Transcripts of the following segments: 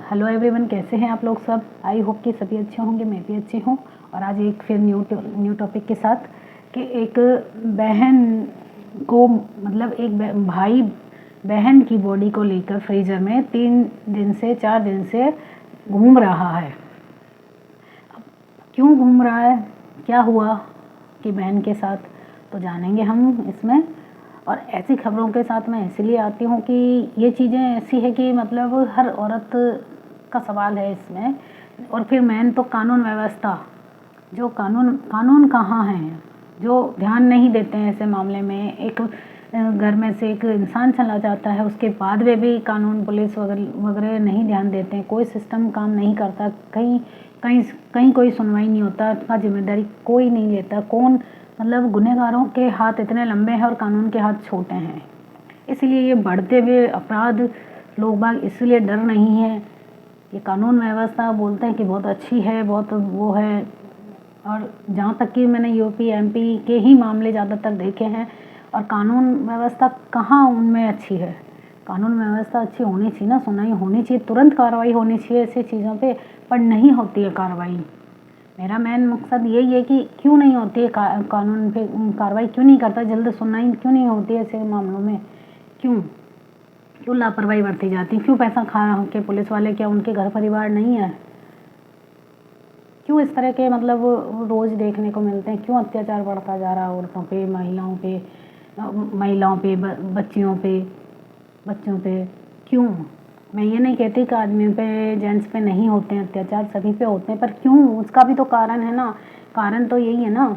Hello everyone, कैसे हैं आप लोग सब। आई होप कि सभी अच्छे होंगे, मैं भी अच्छी हूँ। और आज एक फिर न्यू टॉपिक के साथ कि एक बहन को मतलब एक भाई बहन की बॉडी को लेकर फ्रीजर में 3 दिन से 4 दिन से घूम रहा है। क्यों घूम रहा है, क्या हुआ कि बहन के साथ, तो जानेंगे हम इसमें। और ऐसी खबरों के साथ मैं इसलिए आती हूँ कि ये चीज़ें ऐसी है कि मतलब हर औरत का सवाल है इसमें। और फिर मेन तो कानून व्यवस्था, जो कानून कहाँ हैं, जो ध्यान नहीं देते हैं ऐसे मामले में। एक घर में से एक इंसान चला जाता है, उसके बाद में भी कानून पुलिस वगैरह नहीं ध्यान देते हैं, कोई सिस्टम काम नहीं करता, कहीं कहीं कहीं कोई सुनवाई नहीं होता, उसका जिम्मेदारी कोई नहीं लेता। कौन मतलब गुनहगारों के हाथ इतने लंबे हैं और कानून के हाथ छोटे हैं। इसलिए ये बढ़ते हुए अपराध, लोग बाग इसलिए डर नहीं है। ये कानून व्यवस्था बोलते हैं कि बहुत अच्छी है, बहुत वो है। और जहाँ तक कि मैंने यूपी एमपी के ही मामले ज़्यादातर देखे हैं। और कानून व्यवस्था कहाँ उनमें अच्छी है। कानून व्यवस्था अच्छी होनी चाहिए ना, सुनाई होनी चाहिए, तुरंत कार्रवाई होनी चाहिए ऐसी चीज़ों पे, पर नहीं होती है कार्रवाई। मेरा मेन मकसद यही है कि क्यों नहीं होती है कानून पे कार्रवाई, क्यों नहीं करता, जल्द सुनवाई क्यों नहीं होती है ऐसे मामलों में। क्यों क्यों लापरवाही बरती जाती, क्यों पैसा खा के पुलिस वाले, क्या उनके घर परिवार नहीं है। क्यों इस तरह के मतलब रोज़ देखने को मिलते हैं, क्यों अत्याचार बढ़ता जा रहा है औरतों पे, महिलाओं पे, बच्चों पे। क्यों, मैं ये नहीं कहती कि आदमी पे, जेंट्स पे नहीं होते हैं अत्याचार, सभी पे होते हैं, पर क्यों, उसका भी तो कारण है ना। कारण तो यही है ना,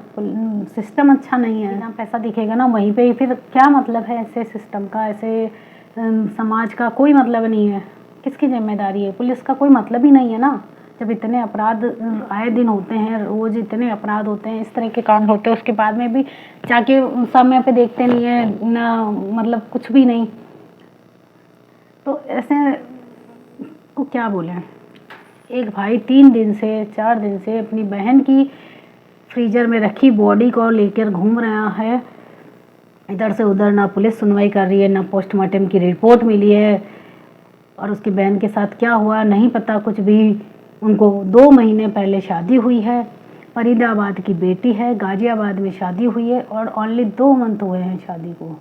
सिस्टम अच्छा नहीं है। जहाँ पैसा दिखेगा ना वहीं पे ही, फिर क्या मतलब है ऐसे सिस्टम का, ऐसे समाज का कोई मतलब नहीं है। किसकी जिम्मेदारी है, पुलिस का कोई मतलब ही नहीं है ना। जब इतने अपराध आए दिन होते हैं, रोज़ इतने अपराध होते हैं, इस तरह के काम होते हैं, उसके बाद में भी जाके समय पे देखते नहीं है ना, मतलब कुछ भी नहीं। तो ऐसे को क्या बोले। एक भाई 3 दिन से 4 दिन से अपनी बहन की फ्रीजर में रखी बॉडी को लेकर घूम रहा है, इधर से उधर, ना पुलिस सुनवाई कर रही है, ना पोस्टमार्टम की रिपोर्ट मिली है। और उसकी बहन के साथ क्या हुआ नहीं पता कुछ भी। उनको 2 महीने पहले शादी हुई है, फरीदाबाद की बेटी है, गाजियाबाद में शादी हुई है, और ओनली 2 मंथ हुए हैं शादी को।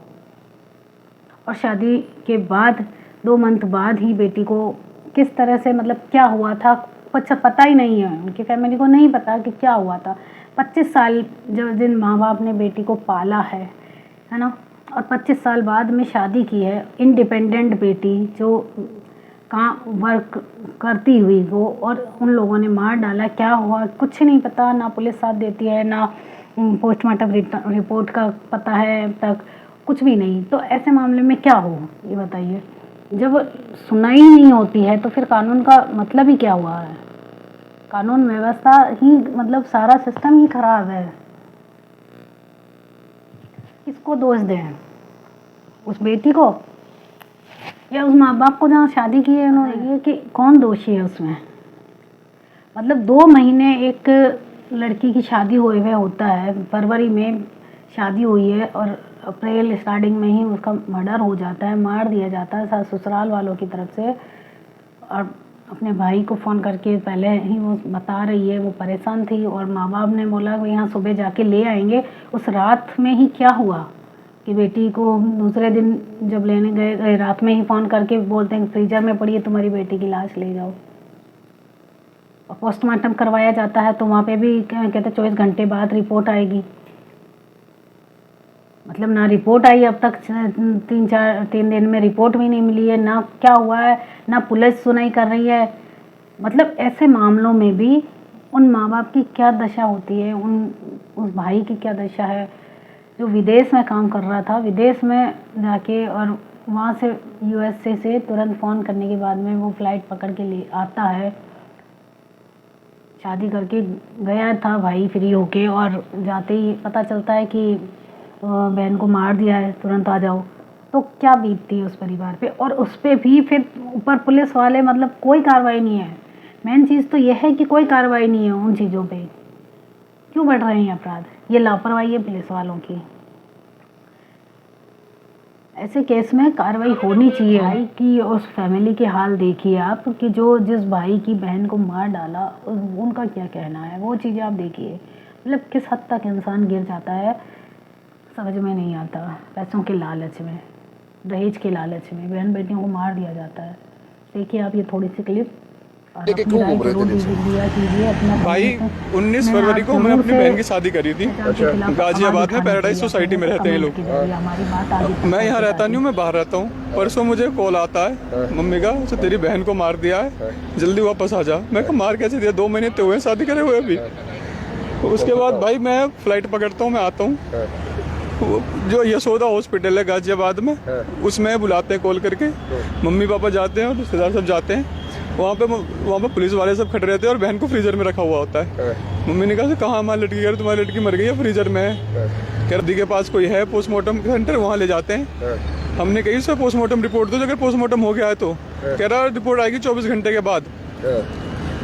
और शादी के बाद 2 मंथ बाद ही बेटी को किस तरह से, मतलब क्या हुआ था कुछ पता ही नहीं है, उनकी फैमिली को नहीं पता कि क्या हुआ था। 25 साल जब जिन माँ बाप ने बेटी को पाला है ना, और 25 साल बाद में शादी की है, इंडिपेंडेंट बेटी जो कहाँ वर्क करती हुई वो, और उन लोगों ने मार डाला। क्या हुआ कुछ नहीं पता, ना पुलिस साथ देती है, ना पोस्टमार्टम रिपोर्ट का पता है अब तक, कुछ भी नहीं। तो ऐसे मामले में क्या हो, ये बताइए। जब सुनाई नहीं होती है तो फिर कानून का मतलब ही क्या हुआ है। कानून व्यवस्था ही मतलब सारा सिस्टम ही खराब है। किसको दोष दें, उस बेटी को या उस माँ बाप को जहाँ शादी की है उन्होंने, ये कि कौन दोषी है उसमें। मतलब 2 महीने एक लड़की की शादी हुए हुए होता है, फरवरी में शादी हुई है और अप्रैल स्टार्टिंग में ही उसका मर्डर हो जाता है, मार दिया जाता है ससुराल वालों की तरफ से। और अपने भाई को फ़ोन करके पहले ही वो बता रही है, वो परेशान थी, और माँ बाप ने बोला वो यहाँ सुबह जाके ले आएंगे। उस रात में ही क्या हुआ कि बेटी को दूसरे दिन जब लेने गए, रात में ही फ़ोन करके बोलते हैं फ्रीजर में पड़ी है तुम्हारी बेटी की लाश, ले जाओ। और पोस्टमार्टम करवाया जाता है तो वहाँ पे भी कहते 24 घंटे बाद रिपोर्ट आएगी। मतलब ना रिपोर्ट आई अब तक, 3 दिन में रिपोर्ट भी नहीं मिली है, ना क्या हुआ है, ना पुलिस सुनाई कर रही है। मतलब ऐसे मामलों में भी उन माँ बाप की क्या दशा होती है, उस भाई की क्या दशा है जो विदेश में काम कर रहा था। विदेश में जाके और वहाँ से यूएसए से तुरंत फ़ोन करने के बाद में वो फ़्लाइट पकड़ के लिए आता है, शादी करके गया था भाई फ्री होके, और जाते ही पता चलता है कि बहन को मार दिया है, तुरंत आ जाओ। तो क्या बीतती है उस परिवार पे। और उस पर भी फिर ऊपर पुलिस वाले, मतलब कोई कार्रवाई नहीं है। मेन चीज़ तो यह है कि कोई कार्रवाई नहीं है उन चीज़ों पे। क्यों बढ़ रहे हैं अपराध, ये लापरवाही है पुलिस वालों की। ऐसे केस में कार्रवाई होनी चाहिए। भाई की उस फैमिली के हाल देखिए आप, कि जो जिस भाई की बहन को मार डाला उनका क्या कहना है, वो चीज़ें आप देखिए। मतलब किस हद तक इंसान गिर जाता है समझ में नहीं आता। पैसों के लालच में, दहेज के लालच में बहन बेटियों को मार दिया जाता है। देखिए आप ये थोड़ी सी क्लिप और लेके अपनी क्यों राय घूम रहे जरूर थे दिया कीजिए अपना। भाई 19 फरवरी को मैंने अपनी बहन की शादी करी थी गाजियाबाद में, पैराडाइज सोसाइटी में रहते हैं ये लोग। हमारी बात आगे मैं यहाँ रहता नहीं हूँ, मैं बाहर रहता हूँ। परसों मुझे कॉल आता है मम्मी का, तो तेरी बहन को मार दिया है, जल्दी वापस आ जा। मैं कहा मार कैसे दिया, 2 महीने तो हुए शादी करे हुए अभी। उसके बाद भाई मैं फ्लाइट पकड़ता हूँ, मैं आता हूँ। जो यशोदा हॉस्पिटल है गाजियाबाद में, उसमें बुलाते हैं कॉल करके। मम्मी पापा जाते हैं और रिश्तेदार सब जाते हैं। वहाँ पे पुलिस वाले सब खड़े रहते हैं और बहन को फ्रीजर में रखा हुआ होता है। मम्मी ने कहा कहाँ हमारी लड़की, कह रही तुम्हारी लड़की मर गई है, फ्रीजर में है। कह रही के पास कोई है पोस्टमार्टम सेंटर, वहाँ ले जाते हैं। हमने कही सर पोस्टमार्टम रिपोर्ट दो, अगर पोस्टमार्टम हो गया है तो। कह रहा रिपोर्ट आएगी 24 घंटे के बाद।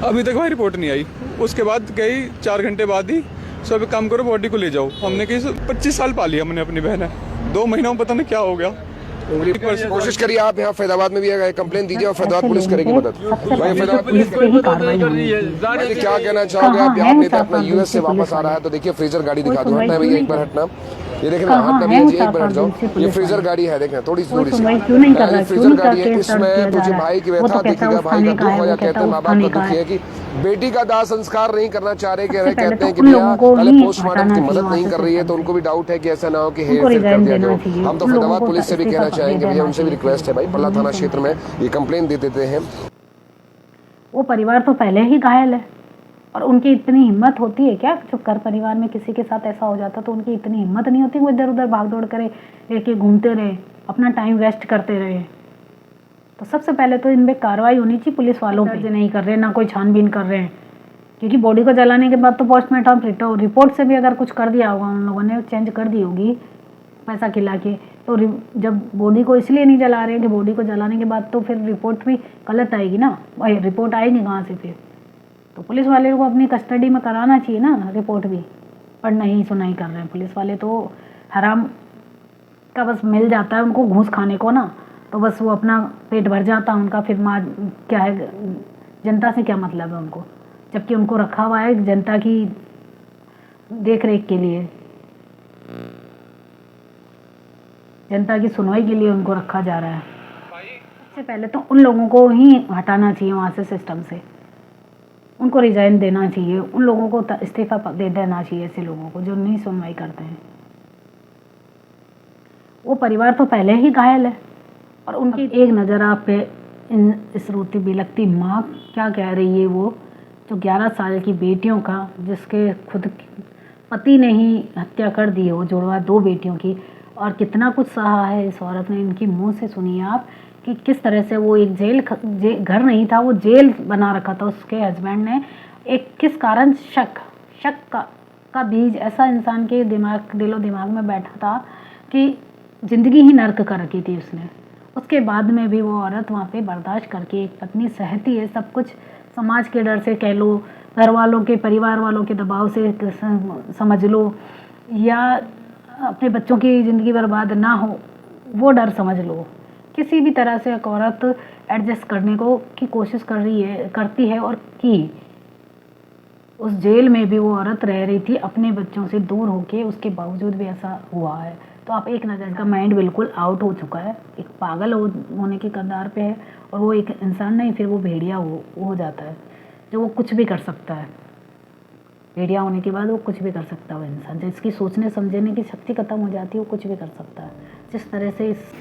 अभी तक वहाँ रिपोर्ट नहीं आई। उसके बाद गई 4 घंटे बाद ही, सब काम करो बॉडी को ले जाओ। हमने कही 25 साल पाली हमने अपनी बहन है, 2 महीनों में पता नहीं क्या हो गया। कोशिश करिए आप यहाँ फैजाबाद में भी कंप्लेन दीजिए और फैजाबाद पुलिस करेगी मदद। भाई फैजाबाद पुलिस पे ही कार्रवाई होनी वैसे क्या कहना चाहोगे आप? यहाँ नेता अपना यूएस से वापस आ रहा है तो देखिए फ्रीजर गाड़ी दिखा दो। हटना है भैया, एक बार हटना। ये देख रहे हैं, हटना भैया जी, एक बार हट जाओ। ये फ्रीजर गाड़ी है, देखें थोड़ी सी दूरी से। ये फ्रीजर गाड़ी है, इसमें तुझे भाई की व्यथा दिखेगा, भाई का दुख हो, या कहते हैं माँ बाप का दुख है कि बेटी का दाह संस्कार नहीं करना चाह रहे। कहते हैं कि भैया पहले पोस्टमार्टम की मदद नहीं कर रही है, तो उनको भी डाउट है कि ऐसा ना हो कि हेर फेर कर दिया जाए। हम तो फैजाबाद पुलिस से भी कहना चाहेंगे भैया, उनसे भी रिक्वेस्ट है भाई, पल्ला थाना क्षेत्र में ये कंप्लेन दे देते हैं। वो परिवार तो पहले ही घायल है और उनकी इतनी हिम्मत होती है क्या, जो घर परिवार में किसी के साथ ऐसा हो जाता तो उनकी इतनी हिम्मत नहीं होती वो इधर उधर भाग दौड़ करे, लेके घूमते रहे, अपना टाइम वेस्ट करते रहे। तो सबसे पहले तो इनमें कार्रवाई होनी चाहिए पुलिस वालों पे। नहीं कर रहे, ना कोई छानबीन कर रहे हैं, क्योंकि बॉडी को जलाने के बाद तो पोस्टमार्टम रिपोर्ट से भी अगर कुछ कर दिया होगा, उन लोगों ने चेंज कर दी होगी पैसा खिला के, तो जब बॉडी को इसलिए नहीं जला रहे हैं कि बॉडी को जलाने के बाद तो फिर रिपोर्ट भी गलत आएगी ना, रिपोर्ट आएगी कहाँ से फिर। तो पुलिस वाले को अपनी कस्टडी में कराना चाहिए ना रिपोर्ट भी, पर नहीं सुनाई कर रहे हैं पुलिस वाले। तो हराम का बस मिल जाता है उनको घूस खाने को ना, तो बस वो अपना पेट भर जाता है उनका। फिर क्या है, जनता से क्या मतलब है उनको, जबकि उनको रखा हुआ है जनता की देख रेख के लिए, जनता की सुनवाई के लिए उनको रखा जा रहा है। सबसे पहले तो उन लोगों को ही हटाना चाहिए वहाँ से, सिस्टम से उनको रिजाइन देना चाहिए, उन लोगों को इस्तीफा दे देना चाहिए, ऐसे लोगों को जो नहीं सुनवाई करते हैं। वो परिवार तो पहले ही घायल है और उनकी एक नज़र आप पे इस रोती बिलखती माँ क्या कह रही है, वो जो 11 साल की बेटियों का, जिसके खुद पति ने ही हत्या कर दी है, वो जुड़वा 2 बेटियों की, और कितना कुछ सहा है इस औरत ने। इनकी मुँह से सुनिए आप कि किस तरह से वो एक घर नहीं था, वो जेल बना रखा था उसके हस्बैंड ने। एक किस कारण शक का बीज ऐसा इंसान के दिलो दिमाग में बैठा था कि ज़िंदगी ही नर्क कर रखी थी उसने। उसके बाद में भी वो औरत वहाँ पे बर्दाश्त करके एक पत्नी सहती है, सब कुछ समाज के डर से कह लो, घर वालों के, परिवार वालों के दबाव से समझ लो, या अपने बच्चों की ज़िंदगी बर्बाद ना हो वो डर समझ लो। किसी भी तरह से एक औरत एडजस्ट करने की कोशिश करती है और की। उस जेल में भी वो औरत रह रही थी अपने बच्चों से दूर होके, उसके बावजूद भी ऐसा हुआ है। तो आप एक नज़र का माइंड बिल्कुल आउट हो चुका है, एक पागल होने की कगार पे है, और वो एक इंसान नहीं, फिर वो भेड़िया हो जाता है, जो वो कुछ भी कर सकता है। भेड़िया होने के बाद वो कुछ भी कर सकता है वो इंसान, जिसकी सोचने समझने की शक्ति खत्म हो जाती है वो कुछ भी कर सकता है। जिस तरह से इस